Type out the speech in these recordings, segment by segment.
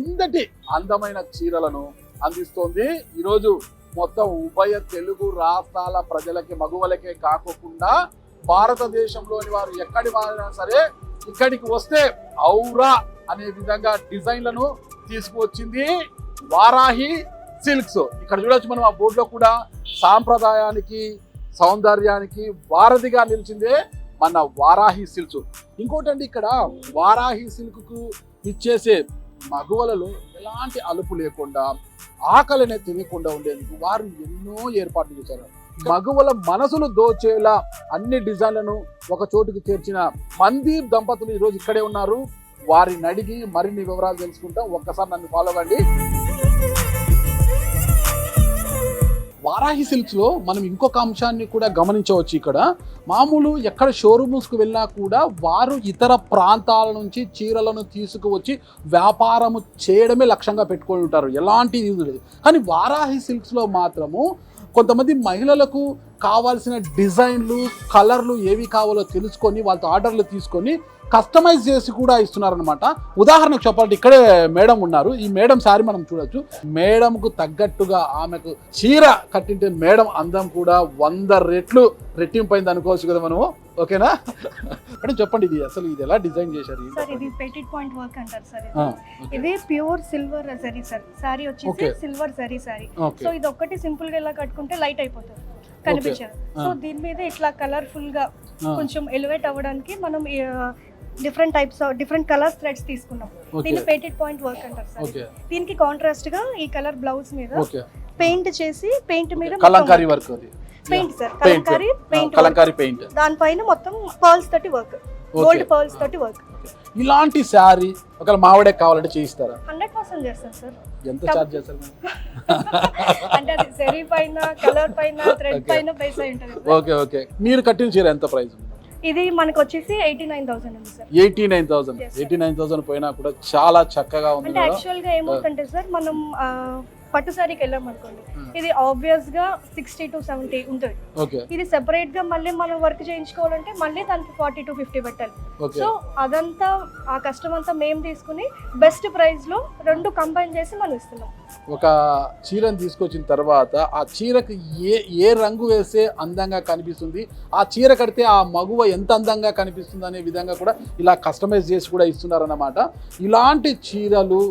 క్రిందటి అందమైన చీరలను అందిస్తోంది. ఈరోజు మొత్తం ఉభయ తెలుగు రాష్ట్రాల ప్రజలకి మగువలకే కాకుండా భారతదేశంలోని వారు ఎక్కడి వారైనా సరే ఇక్కడికి వస్తే ఔరా అనే విధంగా డిజైన్లను తీసుకువచ్చింది వారాహి సిల్క్స్. ఇక్కడ చూడొచ్చు మనం ఆ బోర్డులో కూడా సాంప్రదాయానికి సౌందర్యానికి వారధిగా నిలిచిందే మన వారాహి సిల్క్స్. ఇంకోటండి, ఇక్కడ వారాహి సిల్క్ కు ఇచ్చేసే మగువలలో ఎలాంటి అలుపు లేకుండా ఆకలినే తినకుండా ఉండేందుకు వారు ఎన్నో ఏర్పాట్లు చేశారు. మగువల మనసులు దోచేలా అన్ని డిజైన్లను ఒక చోటుకు చేర్చిన మందీప్ దంపతులు ఈరోజు ఇక్కడే ఉన్నారు. వారిని అడిగి మరిన్ని వివరాలు తెలుసుకుంటాం. ఒక్కసారి నన్ను ఫాలో అవ్వండి. వారాహి సిల్క్స్ లో మనం ఇంకొక అంశాన్ని కూడా గమనించవచ్చు. ఇక్కడ మామూలు ఎక్కడ షోరూమ్స్కి వెళ్ళినా కూడా వారు ఇతర ప్రాంతాల నుంచి చీరలను తీసుకువచ్చి వ్యాపారము చేయడమే లక్ష్యంగా పెట్టుకొని ఉంటారు, ఎలాంటి ఇది లేదు. కానీ వారాహి సిల్క్స్లో మాత్రము కొంతమంది మహిళలకు కావాల్సిన డిజైన్లు కలర్లు ఏవి కావాలో తెలుసుకొని వాళ్ళతో ఆర్డర్లు తీసుకొని కస్టమైజ్ చేసి కూడా ఇస్తున్నారనమాట. ఉదాహరణకు చెప్పాలంటే ఇక్కడే మేడం ఉన్నారు. ఈ మేడం సారీ మనం చూడొచ్చు. మేడంకు తగ్గట్టుగా ఆమెకు చీర కట్టింటే మేడం అందం కూడా 100 రెట్లు రెట్టింపైంది అనుకోవచ్చు కదా మనము. ఓకేనా మేడం, చెప్పండి ఇది అసలు ఇది ఎలా డిజైన్ చేశారు? సార్ ఇది పెటిట్ పాయింట్ వర్క్ అంటారు సార్. ఇది pure silver zari sir. Sorry వచ్చేసి సిల్వర్ జరీ సారీ. సో ఇది ఒక్కటి సింపుల్ గా ఇలా కట్టుకుంటే లైట్ అయిపోతుంది, కనిపించదు. సో దీని మీద ఇట్లా కలర్ఫుల్ గా కొంచెం ఎలివేట్ అవ్వడానికి మనం డిఫరెంట్ కలర్స్ థ్రెడ్స్ తీసుకున్నాం. దీన్ని పెటిట్ పాయింట్ వర్క్ అంటారు సార్. దీనికి కాంట్రాస్ట్ గా ఈ కలర్ బ్లౌజ్ మీద పెయింట్ చేసి పెయింట్ మీద Kalamkari work, paint sir Kalamkari paint, దానిపైన మొత్తం పర్ల్స్ తోటి వర్క్, గోల్డ్ పర్ల్స్ తోటి వర్క్. ఇలాంటి శారీ ఒకవేళ మావిడే కావాలంటే చేయిస్తారా? 100% చేస్తాం సార్. ఎంత చార్జ్ చేస్తారు? అంటే అది జరీ పైన, కలర్ పైన, థ్రెడ్ పైన బేస్ అయి ఉంటుంది. Okay okay. మీరు కట్టిన చీర ఎంత ప్రైస్? ఇది మనకు వచ్చేసి 89,000 ఉంది సార్. 89,000 పోయినా కూడా చాలా చక్కగా ఉంది. అంటే యాక్చువల్ గా ఏమవుతుంటే సార్, మనం పట్టు సారీకి వెళ్ళాం అనుకోండి, ఇది ఆబ్వియస్ గా 60 to 70 ఉంటుంది. ఇది సెపరేట్ గా మళ్ళీ మనం వర్క్ చేయించుకోవాలంటే మళ్ళీ దానికి 40 to 50 పెట్టాలి. సో అదంతా ఆ కష్టం అంతా మేము తీసుకుని బెస్ట్ ప్రైస్ లో రెండు కంబైన్ చేసి మనం ఇస్తున్నాం. ఒక చీరను తీసుకొచ్చిన తర్వాత ఆ చీరకు ఏ రంగు వేస్తే అందంగా కనిపిస్తుంది, ఆ చీర కడితే ఆ మగువ ఎంత అందంగా కనిపిస్తుంది అనే విధంగా కూడా ఇలా కస్టమైజ్ చేసి కూడా ఇస్తున్నారన్నమాట. ఇలాంటి చీరలు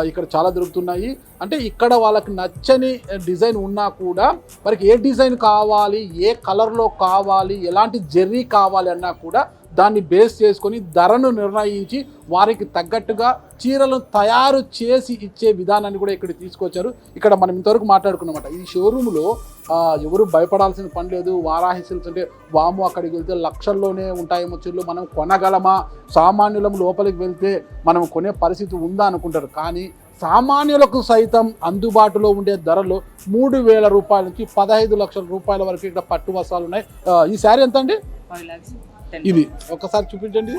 ఇక్కడ చాలా దొరుకుతున్నాయి. అంటే ఇక్కడ వాళ్ళకి నచ్చని డిజైన్ ఉన్నా కూడా వారికి ఏ డిజైన్ కావాలి, ఏ కలర్లో కావాలి, ఎలాంటి జెర్రీ కావాలి అన్నా కూడా దాన్ని బేస్ చేసుకొని ధరను నిర్ణయించి వారికి తగ్గట్టుగా చీరలను తయారు చేసి ఇచ్చే విధానాన్ని కూడా ఇక్కడ తీసుకొచ్చారు. ఇక్కడ మనం ఇంతవరకు మాట్లాడుకున్నమాట. ఈ షోరూంలో ఎవరు భయపడాల్సిన పని లేదు. వారాహి సిల్క్స్ అంటే వాము అక్కడికి వెళ్తే లక్షల్లోనే ఉంటాయేమో చీరలు, మనం కొనగలమా, సామాన్యులం లోపలికి వెళ్తే మనం కొనే పరిస్థితి ఉందా అనుకుంటారు. కానీ సామాన్యులకు సైతం అందుబాటులో ఉండే ధరలో 3,000 రూపాయల నుంచి 15 లక్షల రూపాయల వరకు ఇక్కడ పట్టు వస్త్రాలు ఉన్నాయి. ఈ శారీ ఎంత అండి? 5 lakhs. ఇది ఒకసారి చూపించండి.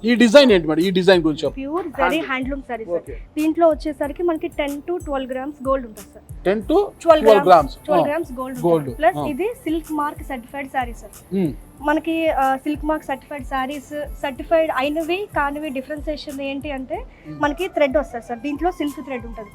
ఈ డిజైన్ ఏంటి మేడం? ఈ డిజైన్ గురించి pure zari handloom sari sir. దీంట్లో వచ్చేసరికి మనకి 10 to 12 grams గోల్డ్ ఉంటుంది sir. 10 to 12 grams gold plus ఇది silk mark certified sari sir. మనకి silk mark certified saris certified అయినవి కానివి డిఫరెన్సియేషన్ ఏంటి అంటే మనకి థ్రెడ్ వస్తుంది సార్. దీంట్లో సిల్క్ థ్రెడ్ ఉంటుంది.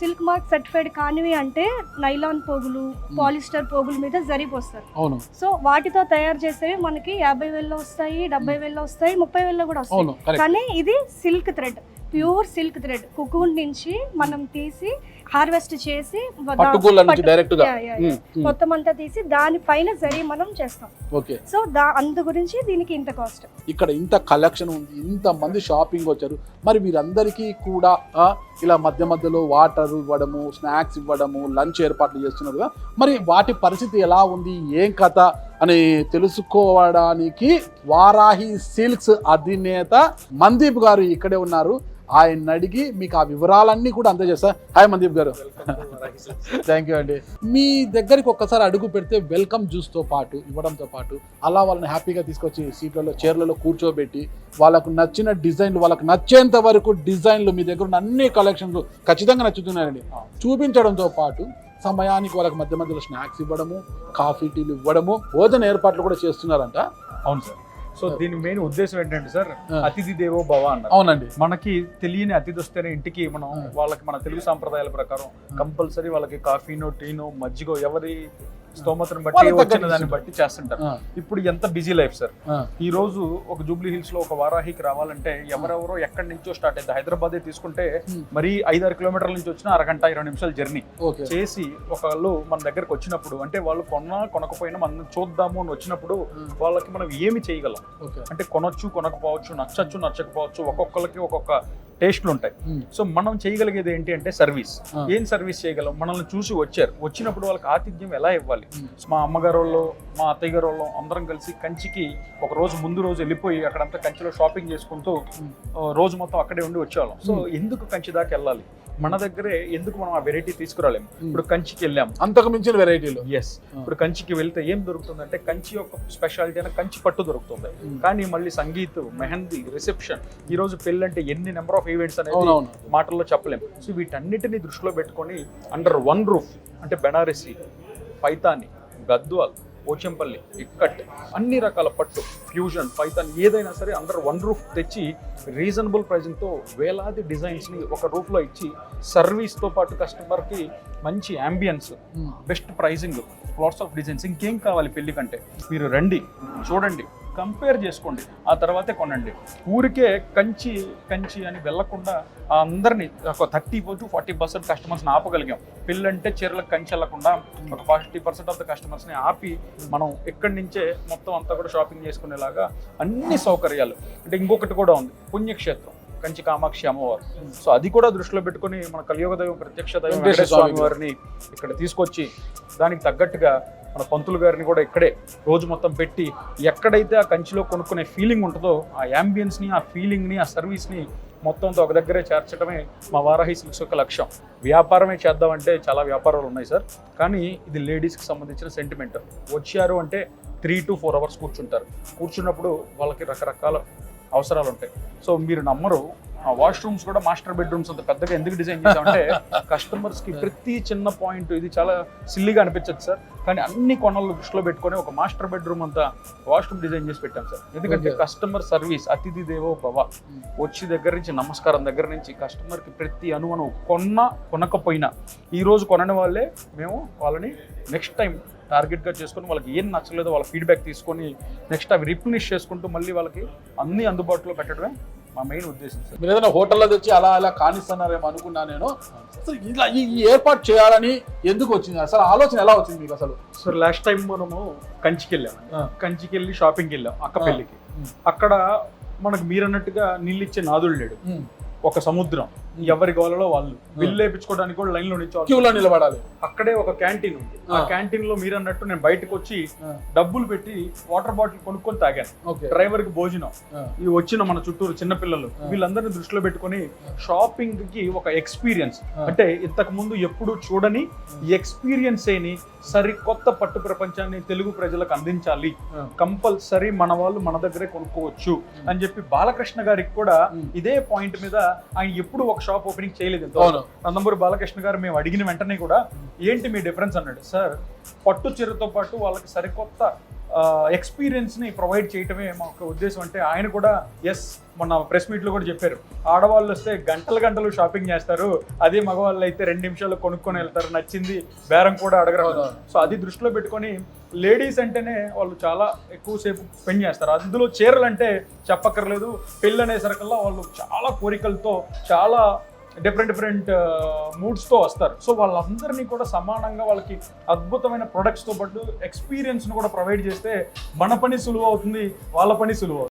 సిల్క్ మార్క్ సర్టిఫైడ్ కానివి అంటే నైలాన్ పోగులు, పాలిస్టర్ పోగుల మీద జరీ పోస్తారు. సో వాటితో తయారు చేసేవి మనకి 50,000 వస్తాయి, 70,000 వస్తాయి, 30,000 కూడా వస్తాయి. కానీ ఇది silk thread, pure silk thread cocoon నుంచి మనం తీసి హార్వెస్ట్ చేసి మొత్తం అంతా తీసి దానిపైన జరీ మనం చేస్తాం. సో అందు గురించి దీనికి ఇంత కాస్ట్. ఇక్కడ ఇంత కలెక్షన్ ఉంది, ఇంత మంది షాపింగ్ వచ్చారు. మరి వీరందరికీ కూడా ఇలా మధ్య మధ్యలో వాటర్ ఇవ్వడము, స్నాక్స్ ఇవ్వడము, లంచ్ ఏర్పాట్లు చేస్తున్నారు కదా. మరి వాటి పరిస్థితి ఎలా ఉంది, ఏం కథ అని తెలుసుకోవడానికి వారాహి సిల్క్స్ అధినేత మందీప్ గారు ఇక్కడే ఉన్నారు. ఆయన అడిగి మీకు ఆ వివరాలన్నీ కూడా అందజేస్తా. హాయ్ మందీప్ గారు. థ్యాంక్ యూ అండి. మీ దగ్గరికి ఒక్కసారి అడుగు పెడితే వెల్కమ్ జ్యూస్తో పాటు ఇవ్వడంతో పాటు అలా వాళ్ళని హ్యాపీగా తీసుకొచ్చి సీట్లలో చైర్లలో కూర్చోబెట్టి వాళ్ళకు నచ్చిన డిజైన్లు, వాళ్ళకు నచ్చేంత వరకు డిజైన్లు, మీ దగ్గర ఉన్న అన్ని కలెక్షన్లు ఖచ్చితంగా నచ్చుతున్నాయండి చూపించడంతో పాటు సమయానికి వాళ్ళకి మధ్య మధ్యలో స్నాక్స్ ఇవ్వడము, కాఫీ టీలు ఇవ్వడము, భోజన ఏర్పాట్లు కూడా చేస్తున్నారంట. అవును సార్. సో దీని మెయిన్ ఉద్దేశం ఏంటంటే సార్, అతిథి దేవో భవ అన్నారు. అవునండి. మనకి తెలియని అతిథి వస్తేనే ఇంటికి మనం వాళ్ళకి మన తెలుగు సాంప్రదాయాల ప్రకారం కంపల్సరీ వాళ్ళకి కాఫీనో టీనో మజ్జిగో ఎవరి స్తోమతను బట్టి వచ్చిన దాన్ని బట్టి చేస్తుంటారు. ఇప్పుడు ఎంత బిజీ లైఫ్ సార్. ఈ రోజు ఒక జూబ్లీ హిల్స్ లో ఒక వారాహికి రావాలంటే ఎవరెవరో ఎక్కడి నుంచో స్టార్ట్ అయితే హైదరాబాద్ తీసుకుంటే మరి 5-6 కిలోమీటర్ల నుంచి వచ్చిన అరగంట 20 నిమిషాలు జర్నీ చేసి ఒకళ్ళు మన దగ్గరకు వచ్చినప్పుడు, అంటే వాళ్ళు కొనకపోయినా మనం చూద్దాము అని వచ్చినప్పుడు వాళ్ళకి మనం ఏమి చేయగలం అంటే కొనొచ్చు కొనకపోవచ్చు, నచ్చకపోవచ్చు, ఒక్కొక్కరికి ఒక్కొక్క టేస్ట్లు ఉంటాయి. సో మనం చేయగలిగేది ఏంటి అంటే సర్వీస్. ఏం సర్వీస్ చేయగలం? మనల్ని చూసి వచ్చినప్పుడు వాళ్ళకి ఆతిథ్యం ఎలా ఇవ్వాలి? మా అమ్మగారు వాళ్ళు, మా అత్తయ్య గారు వాళ్ళు అందరం కలిసి కంచికి ఒక రోజు ముందు రోజు వెళ్ళిపోయి అక్కడంతా కంచిలో షాపింగ్ చేసుకుంటూ రోజు మొత్తం అక్కడే ఉండి వచ్చేవాళ్ళం. సో ఎందుకు కంచి దాకా వెళ్ళాలి? మన దగ్గరే ఎందుకు మనం ఆ వెరైటీ తీసుకురాలేము? ఇప్పుడు కంచికి వెళ్ళాము, అంతకు మించిన వెరైటీలు. ఇప్పుడు కంచికి వెళ్తే ఏం దొరుకుతుందంటే కంచి యొక్క స్పెషాలిటీ అయినా కంచి పట్టు దొరుకుతుంది. కానీ మళ్ళీ సంగీత్, మెహందీ, రిసెప్షన్, ఈ రోజు పెళ్ళి అంటే ఎన్ని నెంబర్ ఆఫ్ ఈవెంట్స్ అనేది మాటల్లో చెప్పలేము. సో వీటన్నిటిని దృష్టిలో పెట్టుకొని అండర్ వన్ రూఫ్ అంటే బెనారసి, పైతాని, గద్వాల్, పోచంపల్లి, ఇక్కట్, అన్ని రకాల పట్టు, ఫ్యూజన్, పైతాన్ ఏదైనా సరే అండర్ వన్ రూఫ్ తెచ్చి రీజనబుల్ ప్రైజింగ్తో వేలాది డిజైన్స్ని ఒక రూఫ్లో ఇచ్చి సర్వీస్తో పాటు కస్టమర్కి మంచి ambience, best pricing, lots of designs. ఇంకేం కావాలి పెళ్లి కంటే? మీరు రండి, చూడండి, కంపేర్ చేసుకోండి, ఆ తర్వాతే కొనండి. ఊరికే కంచి అని వెళ్ళకుండా అందరినీ ఒక 30-40% కస్టమర్స్ని ఆపగలిగాం. పెళ్ళంటే చీరలకు కంచి వెళ్ళకుండా ఒక 40% ఆఫ్ ద కస్టమర్స్ని ఆపి మనం ఇక్కడి నుంచే మొత్తం అంతా కూడా షాపింగ్ చేసుకునేలాగా అన్ని సౌకర్యాలు. అంటే ఇంకొకటి కూడా ఉంది, పుణ్యక్షేత్రం కంచి కామాక్షి అమ్మవారు. సో అది కూడా దృష్టిలో పెట్టుకుని మన కలియుగ దైవం, ప్రత్యక్ష దైవం వెంకటేశ్వర స్వామి వారిని ఇక్కడ తీసుకొచ్చి దానికి తగ్గట్టుగా మన పంతులు గారిని కూడా ఇక్కడే రోజు మొత్తం పెట్టి ఎక్కడైతే ఆ కంచిలో కొనుక్కునే ఫీలింగ్ ఉంటుందో ఆ యాంబియన్స్ని, ఆ ఫీలింగ్ని, ఆ సర్వీస్ని మొత్తంతో ఒక దగ్గరే చేర్చడమే మా వారాహి సిల్క్స్ యొక్క లక్ష్యం. వ్యాపారమే చేద్దామంటే చాలా వ్యాపారాలు ఉన్నాయి సార్, కానీ ఇది లేడీస్కి సంబంధించిన సెంటిమెంట్. వచ్చారు అంటే 3 to 4 hours కూర్చున్నప్పుడు వాళ్ళకి రకరకాల అవసరాలు ఉంటాయి. సో మీరు నమ్మరు, ఆ వాష్రూమ్స్ కూడా మాస్టర్ బెడ్రూమ్స్ అంత పెద్దగా ఎందుకు డిజైన్ చేసామంటే కస్టమర్స్కి ప్రతి చిన్న పాయింట్, ఇది చాలా సిల్లీగా అనిపించదు సార్, కానీ అన్ని కొనలు దృష్టిలో పెట్టుకొని ఒక మాస్టర్ బెడ్రూమ్ అంతా వాష్రూమ్ డిజైన్ చేసి పెట్టాం సార్. ఎందుకంటే కస్టమర్ సర్వీస్, అతిథి దేవో భవ. వచ్చి దగ్గర నుంచి నమస్కారం దగ్గర నుంచి కస్టమర్కి ప్రతి అణువను కొనకపోయినా ఈరోజు కొనని వాళ్ళే మేము వాళ్ళని నెక్స్ట్ టైం టార్గెట్గా చేసుకొని వాళ్ళకి ఏం నచ్చలేదో వాళ్ళ ఫీడ్బ్యాక్ తీసుకొని నెక్స్ట్ అవి రిప్లినిష్ చేసుకుంటూ మళ్ళీ వాళ్ళకి అన్ని అందుబాటులో పెట్టడమే మా మెయిన్ ఉద్దేశం సార్. మీరు ఏదైనా హోటల్లో తెచ్చి అలా కానిస్తున్నారేమో అనుకున్నా నేను. అసలు ఇలా ఈ ఏర్పాటు చేయాలని ఎందుకు వచ్చింది? అసలు ఆలోచన ఎలా వచ్చింది మీకు అసలు? సార్ లాస్ట్ టైం మనము కంచికి వెళ్ళాము, కంచికి వెళ్ళి షాపింగ్కి వెళ్ళాం అక్క పెళ్ళికి. అక్కడ మనకు మీరన్నట్టుగా నీళ్ళు ఇచ్చే నాదుడు లేడు, ఒక సముద్రం, ఎవరి గోలలో వాళ్ళు బిల్లు వేయించుకోవడానికి కూడా లైన్లో క్యూలో నిలబడాలి. అక్కడే ఒక క్యాంటీన్ ఉంది, ఆ క్యాంటీన్ లో మీరు అన్నట్టు నేను బయటకు వచ్చి డబ్బులు పెట్టి వాటర్ బాటిల్ కొనుక్కొని తాగాను. డ్రైవర్ కి భోజనం, ఈ వచ్చిన మన చుట్టూరు చిన్నపిల్లలు, వీళ్ళందరినీ దృష్టిలో పెట్టుకొని షాపింగ్ కి ఒక ఎక్స్పీరియన్స్, అంటే ఇంతకు ముందు ఎప్పుడు చూడని ఎక్స్పీరియన్స్ ఏని సరికొత్త పట్టు ప్రపంచాన్ని తెలుగు ప్రజలకు అందించాలి, కంపల్సరీ మన వాళ్ళు మన దగ్గరే కొనుక్కోవచ్చు అని చెప్పి బాలకృష్ణ గారికి కూడా ఇదే పాయింట్ మీద ఆయన ఎప్పుడు ఒక షాప్ ఓపెనింగ్ చేయలేదు. నందమూరి బాలకృష్ణ గారు మేము అడిగిన వెంటనే కూడా ఏంటి మీ డిఫరెన్స్ అన్నాడు. సార్, పట్టు చీరతో పాటు వాళ్ళకి సరికొత్త ఎక్స్పీరియన్స్ని ప్రొవైడ్ చేయటమే మా ఒక ఉద్దేశం. అంటే ఆయన కూడా మొన్న ప్రెస్ మీట్లో కూడా చెప్పారు, ఆడవాళ్ళు వస్తే గంటలు షాపింగ్ చేస్తారు, అదే మగవాళ్ళు అయితే 2 నిమిషాలు కొనుక్కొని వెళ్తారు, నచ్చింది బేరం కూడా అడగరాదు. సో అది దృష్టిలో పెట్టుకొని లేడీస్ అంటేనే వాళ్ళు చాలా ఎక్కువసేపు స్పెండ్ చేస్తారు. అందులో చీరలు అంటే చెప్పక్కర్లేదు. పెళ్ళి అనేసరికల్లా వాళ్ళు చాలా కోరికలతో, చాలా డిఫరెంట్ మూడ్స్తో వస్తారు. సో వాళ్ళందరినీ కూడా సమానంగా వాళ్ళకి అద్భుతమైన ప్రొడక్ట్స్తో పాటు ఎక్స్పీరియన్స్ను కూడా ప్రొవైడ్ చేస్తే మన పని సులువు అవుతుంది, వాళ్ళ పని సులువు అవుతుంది.